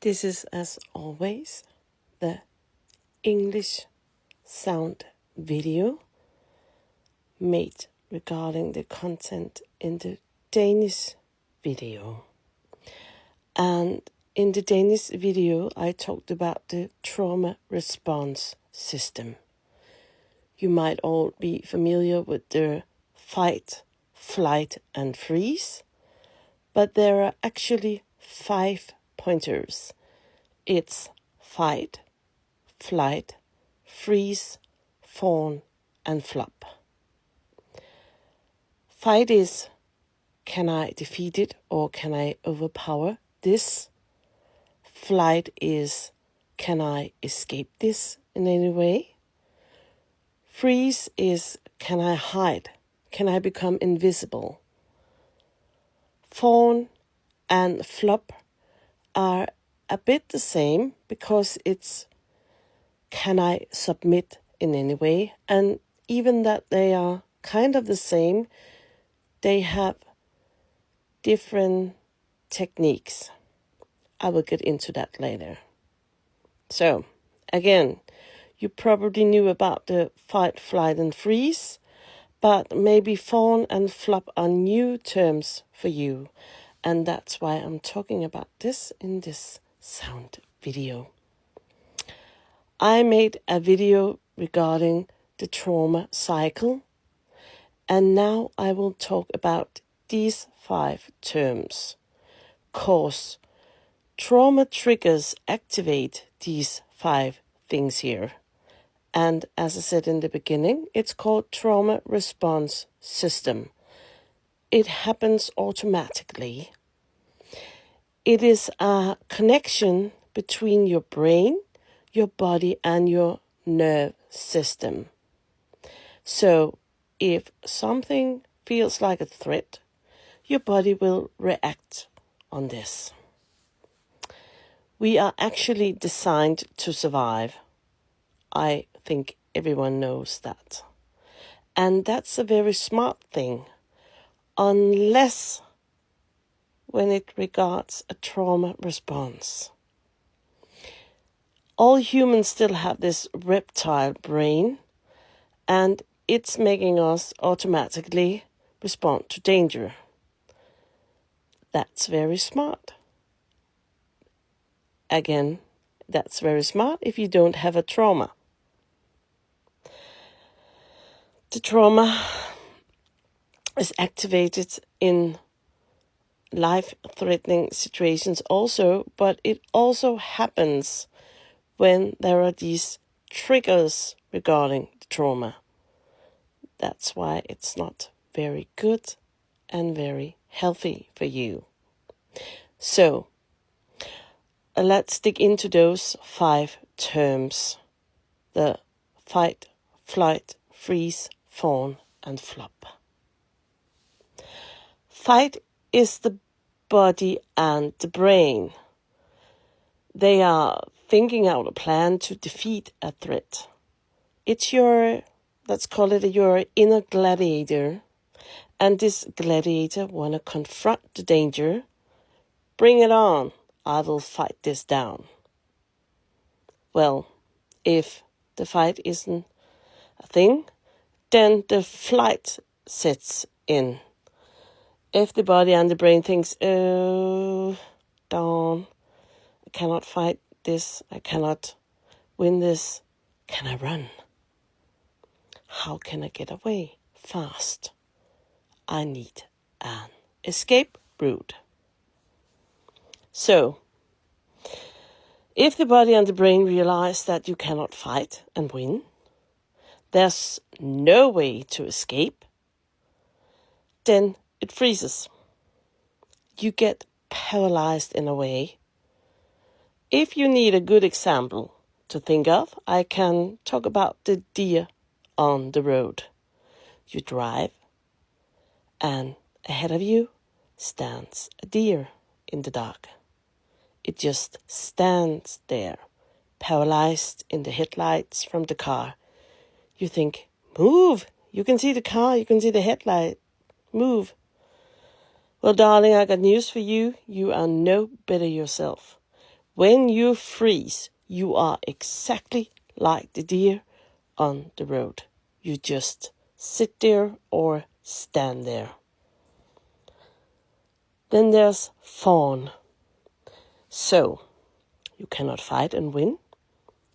This is, as always, the English sound video made regarding the content in the Danish video. And in the Danish video, I talked about the trauma response system. You might all be familiar with the fight, flight, and freeze, but there are actually 5 pointers. It's fight, flight, freeze, fawn, and flop. Fight is, can I defeat it or can I overpower this? Flight is, can I escape this in any way? Freeze is, can I hide? Can I become invisible? Fawn and flop are a bit the same because it's, can I submit in any way? And even that they are kind of the same, they have different techniques. I will get into that later. So, again, you probably knew about the fight, flight, and freeze, but maybe fawn and flop are new terms for you. And that's why I'm talking about this in this sound video. I made a video regarding the trauma cycle, and now I will talk about these 5 terms. Cause trauma triggers activate these 5 things here. And as I said in the beginning, it's called trauma response system. It happens automatically. It is a connection between your brain, your body, and your nerve system. So if something feels like a threat, your body will react on this. We are actually designed to survive. I think everyone knows that. And that's a very smart thing, unless when it regards a trauma response. All humans still have this reptile brain, and it's making us automatically respond to danger. That's very smart. Again, that's very smart if you don't have a trauma. The trauma is activated in life-threatening situations also, but it also happens when there are these triggers regarding the trauma. That's why it's not very good and very healthy for you. So, let's dig into those 5 terms. The fight, flight, freeze, fawn, and flop. Fight is the body and the brain. They are thinking out a plan to defeat a threat. It's your, let's call it your inner gladiator. And this gladiator want to confront the danger. Bring it on. I will fight this down. Well, if the fight isn't a thing, then the flight sets in. If the body and the brain thinks, oh, darn, I cannot fight this, I cannot win this, can I run? How can I get away fast? I need an escape route. So, if the body and the brain realize that you cannot fight and win, there's no way to escape, then it freezes. You get paralyzed in a way. If you need a good example to think of, I can talk about the deer on the road. You drive, and ahead of you stands a deer in the dark. It just stands there, paralyzed in the headlights from the car. You think, move! You can see the car, you can see the headlight. Move. Well, darling, I got news for you. You are no better yourself. When you freeze, you are exactly like the deer on the road. You just sit there or stand there. Then there's Fawn. So, you cannot fight and win.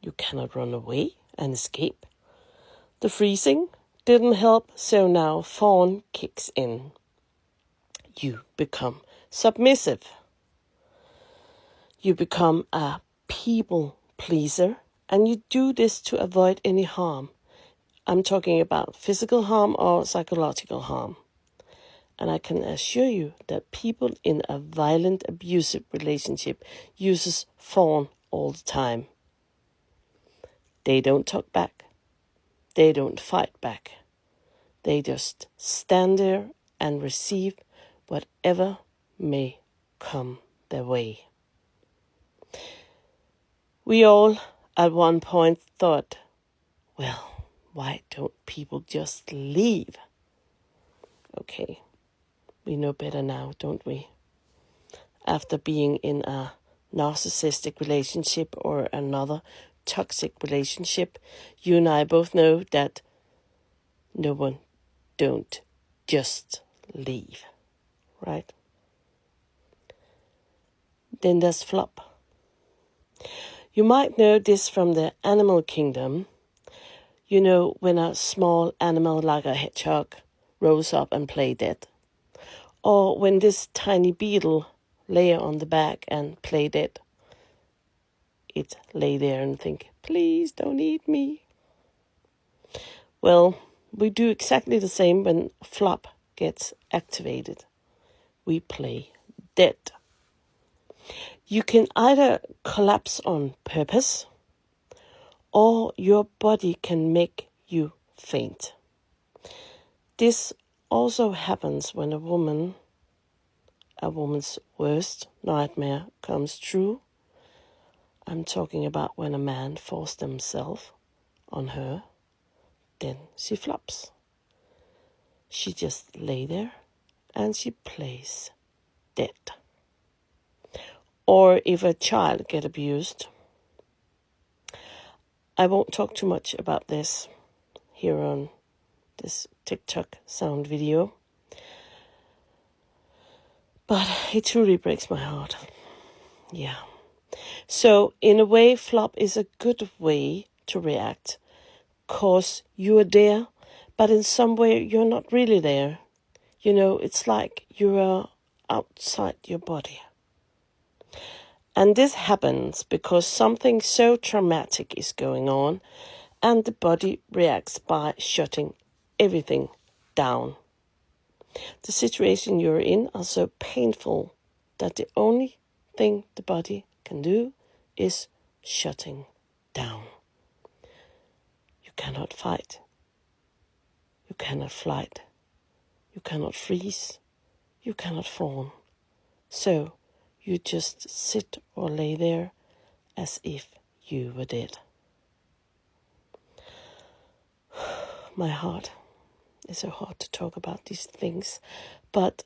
You cannot run away and escape. The freezing didn't help, so now Fawn kicks in. You become submissive. You become a people pleaser, and you do this to avoid any harm. I'm talking about physical harm or psychological harm. And I can assure you that people in a violent, abusive relationship uses Fawn all the time. They don't talk back. They don't fight back. They just stand there and receive whatever may come their way. We all at one point thought, well, why don't people just leave? Okay, we know better now, don't we? After being in a narcissistic relationship or another toxic relationship, you and I both know that no one don't just leave, right? Then there's Flop. You might know this from the animal kingdom. You know, when a small animal like a hedgehog rose up and play dead. Or when this tiny beetle lay on the back and play dead. It lay there and think, please don't eat me. Well, we do exactly the same when Flop gets activated. We play dead. You can either collapse on purpose, or your body can make you faint. This also happens when a woman's worst nightmare comes true. I'm talking about when a man forced himself on her, then she flops. She just lay there and she plays dead. Or if a child get abused. I won't talk too much about this here on this TikTok sound video. But it truly breaks my heart. Yeah. So in a way, Flop is a good way to react. 'Cause you are there, but in some way you're not really there. You know, it's like you are outside your body. And this happens because something so traumatic is going on, and the body reacts by shutting everything down. The situation you're in are so painful that the only thing the body can do is shutting down. You cannot fight. You cannot flight. You cannot freeze. You cannot fawn. So you just sit or lay there as if you were dead. My heart is so hard to talk about these things, but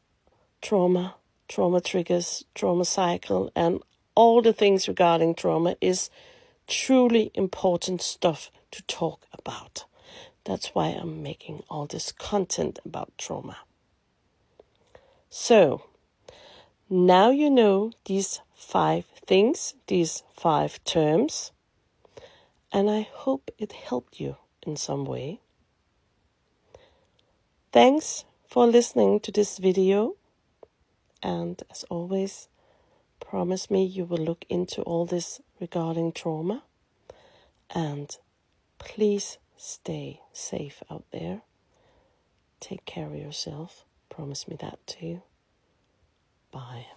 trauma triggers, trauma cycle, and all the things regarding trauma is truly important stuff to talk about. That's why I'm making all this content about trauma. So, now you know these 5 things, these 5 terms, and I hope it helped you in some way. Thanks for listening to this video, and as always, promise me you will look into all this regarding trauma, and please stay safe out there. Take care of yourself. Promise me that too. Bye.